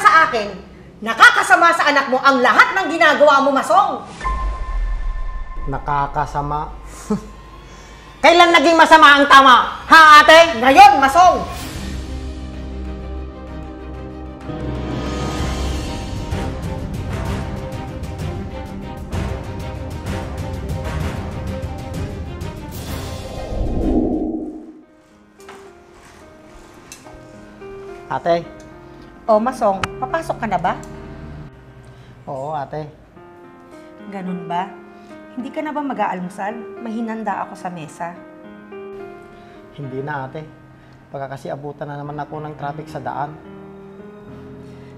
sa akin, nakakasama sa anak mo ang lahat ng ginagawa mo, Masong. Nakakasama? Kailan naging masama ang tama? Ha, ate? Ngayon, Masong! Ate? O, Masong, papasok ka na ba? Oo, ate. Ganun ba? Hindi ka na ba mag-aalmusal? Mahinanda ako sa mesa. Hindi na, ate. Baka kasi abutan na naman ako ng traffic sa daan.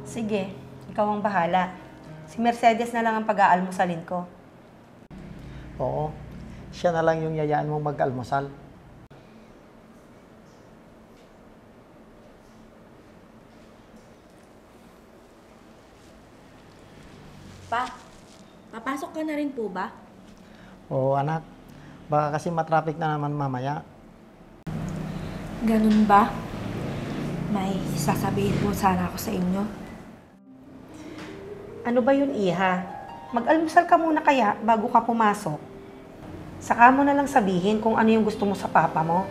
Sige, ikaw ang bahala. Si Mercedes na lang ang pag-aalmusalin ko. Oo, siya na lang yung yayaan mong mag-almusal. Pa, papasok ka na rin po ba? Oo, anak. Baka kasi matraffic na naman mamaya. Ganun ba? May sasabihin po sana ako sa inyo. Ano ba yun, Iha? Mag-almusal ka muna kaya bago ka pumasok. Saka mo na lang sabihin kung ano yung gusto mo sa papa mo.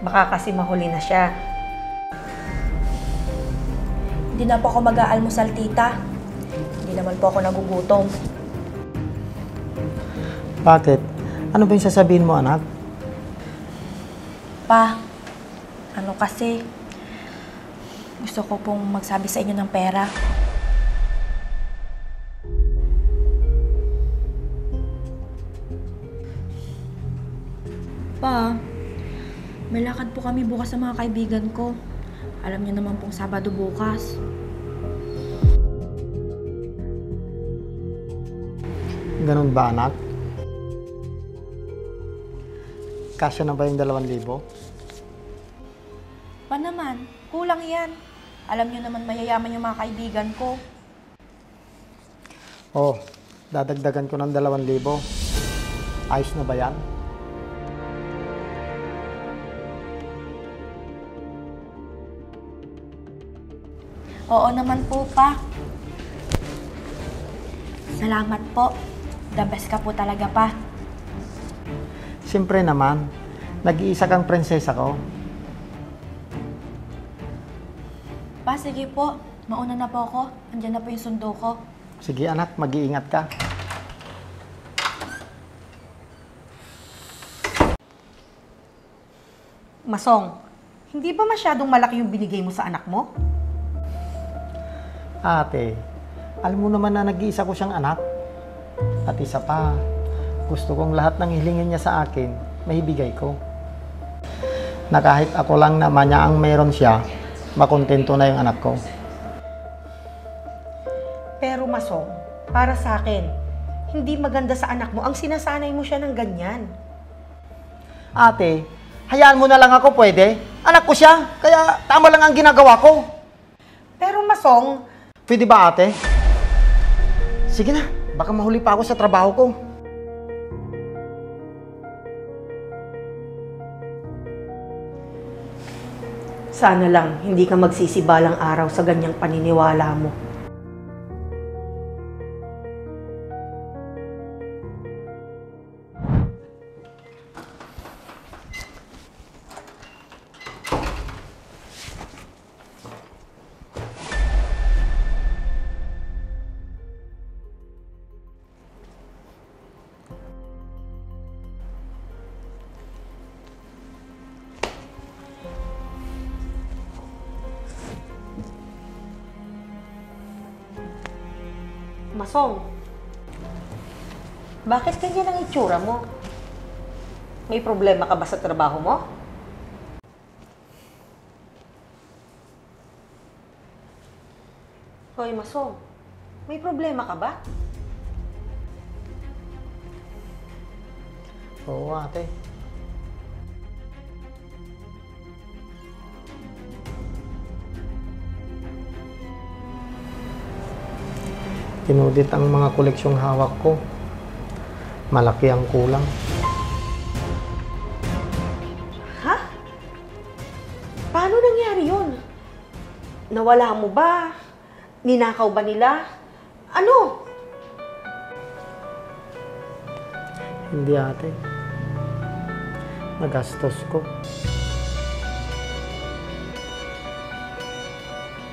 Baka kasi mahuli na siya. Hindi na po ako mag-aalmusal, tita. Hindi naman po ako nagugutom. Bakit? Ano ba yung sasabihin mo, anak? Pa, ano kasi, gusto ko pong magsabi sa inyo ng pera. Pa, may lakad po kami bukas sa mga kaibigan ko. Alam niyo naman pong Sabado bukas. Ganun ba, anak? Kasya na ba yung 2,000? Pa naman, kulang yan. Alam niyo naman mayayaman yung mga kaibigan ko. Oh, dadagdagan ko ng 2,000. Ayos na ba yan? Oo naman po, pa. Salamat po. The best ka po talaga, pa. Siyempre naman, nag-iisa kang prinsesa ko. Pa, sige po. Mauna na po ako. Andiyan na po yung sundo ko. Sige anak, mag-iingat ka. Masong, hindi ba masyadong malaki yung binigay mo sa anak mo? Ate, alam mo naman na nag-iisa ko siyang anak. At isa pa, gusto kong lahat ng hilingin niya sa akin, maibigay ko. Na kahit ako lang naman niya ang mayroon siya, makontento na yung anak ko. Pero Masong, para sa akin, hindi maganda sa anak mo ang sinasanay mo siya ng ganyan. Ate, hayaan mo na lang ako pwede. Anak ko siya, kaya tama lang ang ginagawa ko. Pero Masong, Pwede ba ate? Sige na, baka mahuli pa ako sa trabaho ko. sana lang hindi ka magsisibalang araw sa ganyang paniniwala mo. Masong, bakit ganyan ang itsura mo? May problema ka ba sa trabaho mo? Hoy, Masong, may problema ka ba? Oo, ate. Pinudit ang mga koleksyong hawak ko. Malaki ang kulang. Ha? Paano nangyari yun? Nawala mo ba? Ninakaw ba nila? Ano? Hindi ate. Nagastos ko.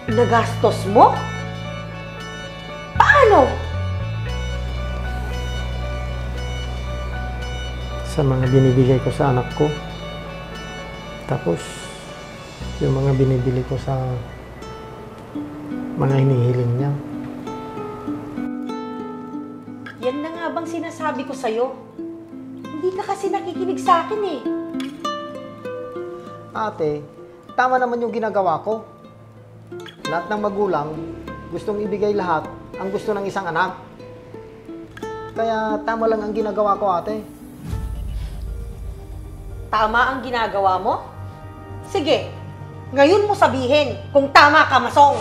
Nagastos mo? Paano? Sa mga binibigay ko sa anak ko. Tapos, yung mga binibili ko sa mga hinihiling niya. Yan na nga bang sinasabi ko sa'yo? Hindi ka kasi nakikinig sa akin eh. Ate, tama naman yung ginagawa ko. Lahat ng magulang, gustong ibigay lahat ang gusto ng isang anak. Kaya tama lang ang ginagawa ko, ate. Tama ang ginagawa mo? Sige, ngayon mo sabihin kung tama ka, Masong.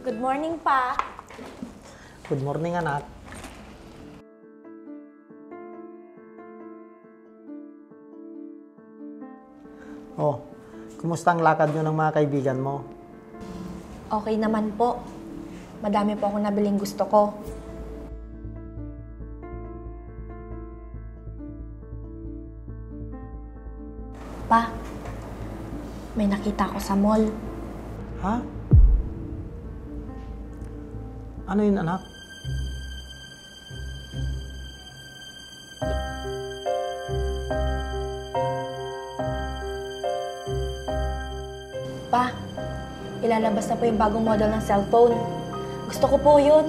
Good morning, Pa. Good morning, anak. Oh, kumusta ang lakad nyo ng mga kaibigan mo? Okay naman po. Madami po akong nabiling gusto ko. Pa, may nakita ko sa mall. Ha? Ano yun, anak? Pa, ilalabas na po yung bagong model ng cellphone. Gusto ko po yun.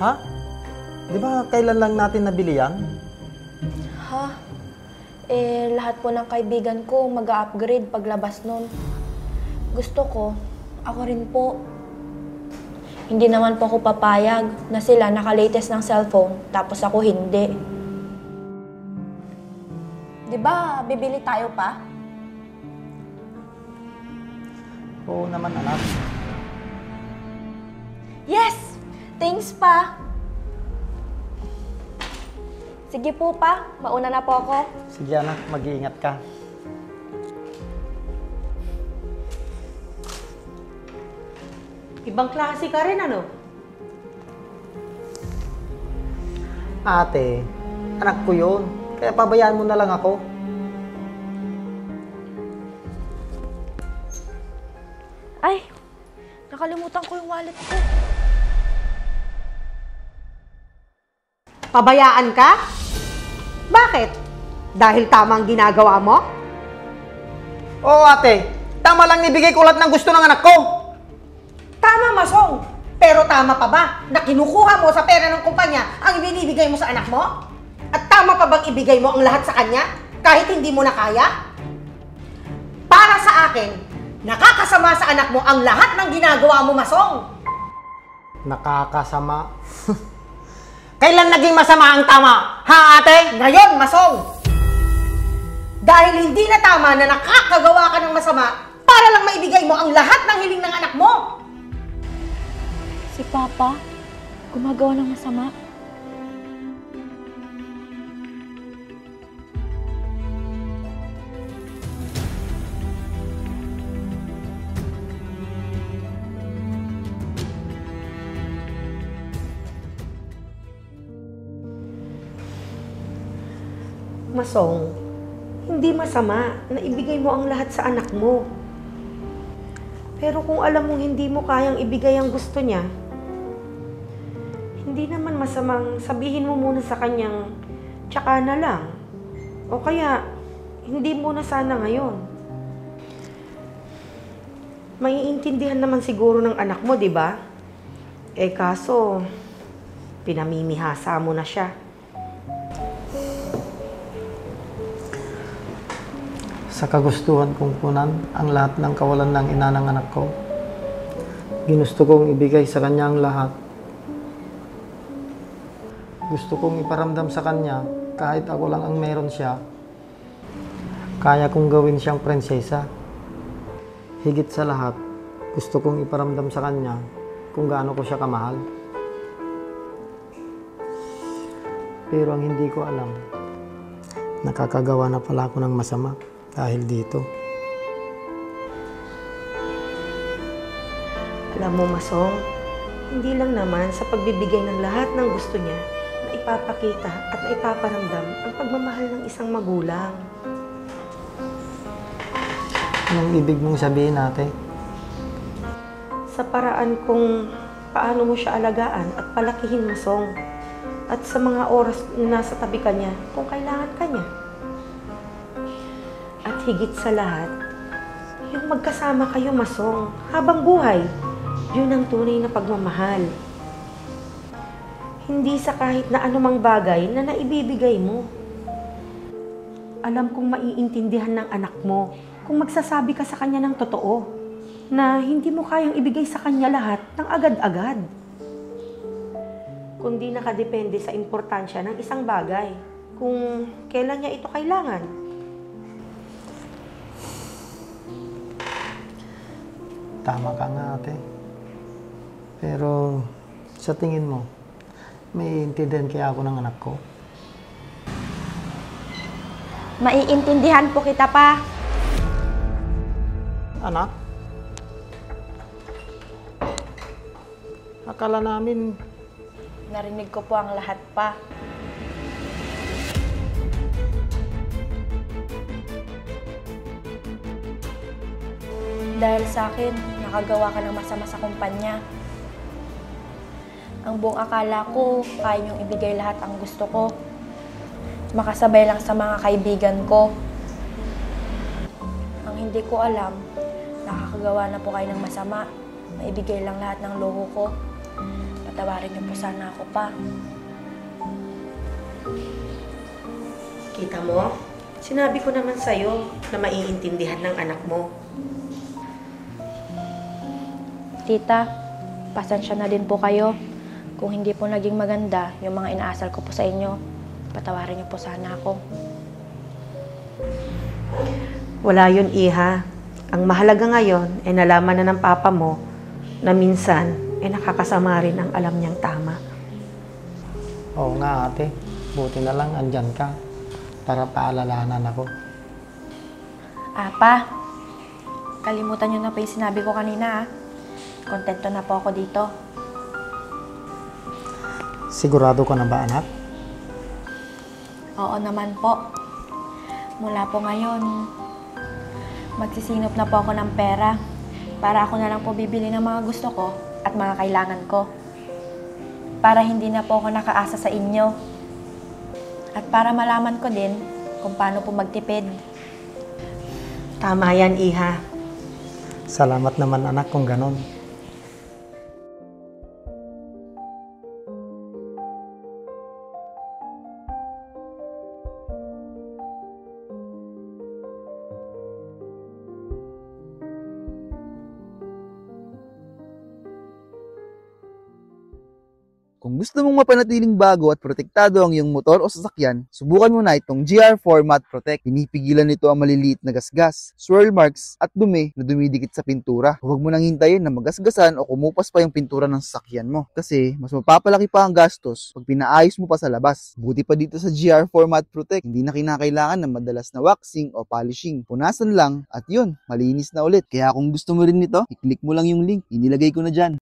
Ha? Di ba kailan lang natin nabili yan? Ha? Lahat po ng kaibigan ko mag-upgrade paglabas nun. Gusto ko, ako rin po. Hindi naman po ako papayag na sila naka-latest ng cellphone, tapos ako hindi. Di ba, bibili tayo pa? Oo naman, anak. Yes! Thanks, Pa! Sige po, Pa. Mauna na po ako. Sige, anak. Mag-iingat ka. Ibang klase ka rin, ano? Ate, anak ko yun. Kaya pabayaan mo na lang ako. Ay! Nakalimutan ko yung wallet ko. Pabayaan ka? Bakit? Dahil tama ang ginagawa mo? Oo, ate. Tama lang ibigay ko lahat ng gusto ng anak ko. Tama, Masong. Pero tama pa ba na kinukuha mo sa pera ng kumpanya ang ibinibigay mo sa anak mo? At tama pa bang ibigay mo ang lahat sa kanya kahit hindi mo na kaya? Para sa akin, nakakasama sa anak mo ang lahat ng ginagawa mo, Masong. Nakakasama. Kailan naging masama ang tama? Ha, ate? Ngayon, Masong. Dahil hindi na tama na nakakagawa ka ng masama para lang maibigay mo ang lahat ng hiling ng anak mo. Si Papa, gumagawa ng masama. Masong, hindi masama na ibigay mo ang lahat sa anak mo. Pero kung alam mong hindi mo kayang ibigay ang gusto niya, hindi naman masamang sabihin mo muna sa kanyang tsaka na lang. O kaya, hindi muna sana ngayon. Maiintindihan naman siguro ng anak mo, di ba? Eh kaso, pinamimihasa mo na siya. Sa kagustuhan kong punan ang lahat ng kawalan ng ina ng anak ko. Ginusto kong ibigay sa kanya ang lahat. Gusto kong iparamdam sa kanya kahit ako lang ang meron siya. Kaya kong gawin siyang prinsesa. Higit sa lahat, gusto kong iparamdam sa kanya kung gaano ko siya kamahal. Pero ang hindi ko alam, nakakagawa na pala ako ng masama dahil dito. Alam mo, Masong, hindi lang naman sa pagbibigay ng lahat ng gusto niya na ipapakita at na ipaparamdam ang pagmamahal ng isang magulang. Anong ibig mong sabihin, ate? Sa paraan kung paano mo siya alagaan at palakihin, Masong. At sa mga oras na nasa tabi ka niya kung kailangan ka niya. At higit sa lahat, yung magkasama kayo, Masong, habang buhay, yun ang tunay na pagmamahal. Hindi sa kahit na anumang bagay na naibibigay mo. Alam kong maiintindihan ng anak mo kung magsasabi ka sa kanya ng totoo na hindi mo kayang ibigay sa kanya lahat ng agad-agad. Kundi nakadepende sa importansya ng isang bagay kung kailan niya ito kailangan. Tama ka nga, ate. Pero sa tingin mo, may intindihan kaya ako ng anak ko? Maiintindihan po kita pa. Anak? Akala namin Narinig ko po ang lahat pa. Dahil sa akin, nakagawa ka ng masama sa kumpanya. Ang buong akala ko, kaya niyong ibigay lahat ang gusto ko. Makasabay lang sa mga kaibigan ko. Ang hindi ko alam, nakakagawa na po kayo ng masama. Maibigay lang lahat ng logo ko. Patawarin niyo po sana ako pa. Kita mo? Sinabi ko naman sa'yo na maiintindihan ng anak mo. Tita, pasensya na din po kayo. Kung hindi po naging maganda yung mga inaasal ko po sa inyo, patawarin niyo po sana ako. Wala yun, Iha. Ang mahalaga ngayon ay nalaman na ng papa mo na minsan ay nakakasama rin ang alam niyang tama. Oo nga, ate. Buti na lang andyan ka para paalalahanan ako. Apa, kalimutan niyo na po yung sinabi ko kanina. Kontento na po ako dito. Sigurado ka na ba, anak? Oo naman po. Mula po ngayon, magsisinop na po ako ng pera para ako na lang po bibili ng mga gusto ko at mga kailangan ko. Para hindi na po ako nakaasa sa inyo. At para malaman ko din kung paano po magtipid. Tama yan, Iha. Salamat naman, anak, kung ganon. Kung gusto mong mapanatiling bago at protektado ang iyong motor o sasakyan, subukan mo na itong GR Format Protect. Pinipigilan nito ang maliliit na gasgas, swirl marks at dumi na dumidikit sa pintura. Huwag mo nang hintayin na magasgasan o kumupas pa yung pintura ng sasakyan mo kasi mas mapapalaki pa ang gastos pag pinaayos mo pa sa labas. Buti pa dito sa GR Format Protect, hindi na kinakailangan ng madalas na waxing o polishing. Punasan lang at yun, malinis na ulit. Kaya kung gusto mo rin nito, i-click mo lang yung link. Inilagay ko na dyan.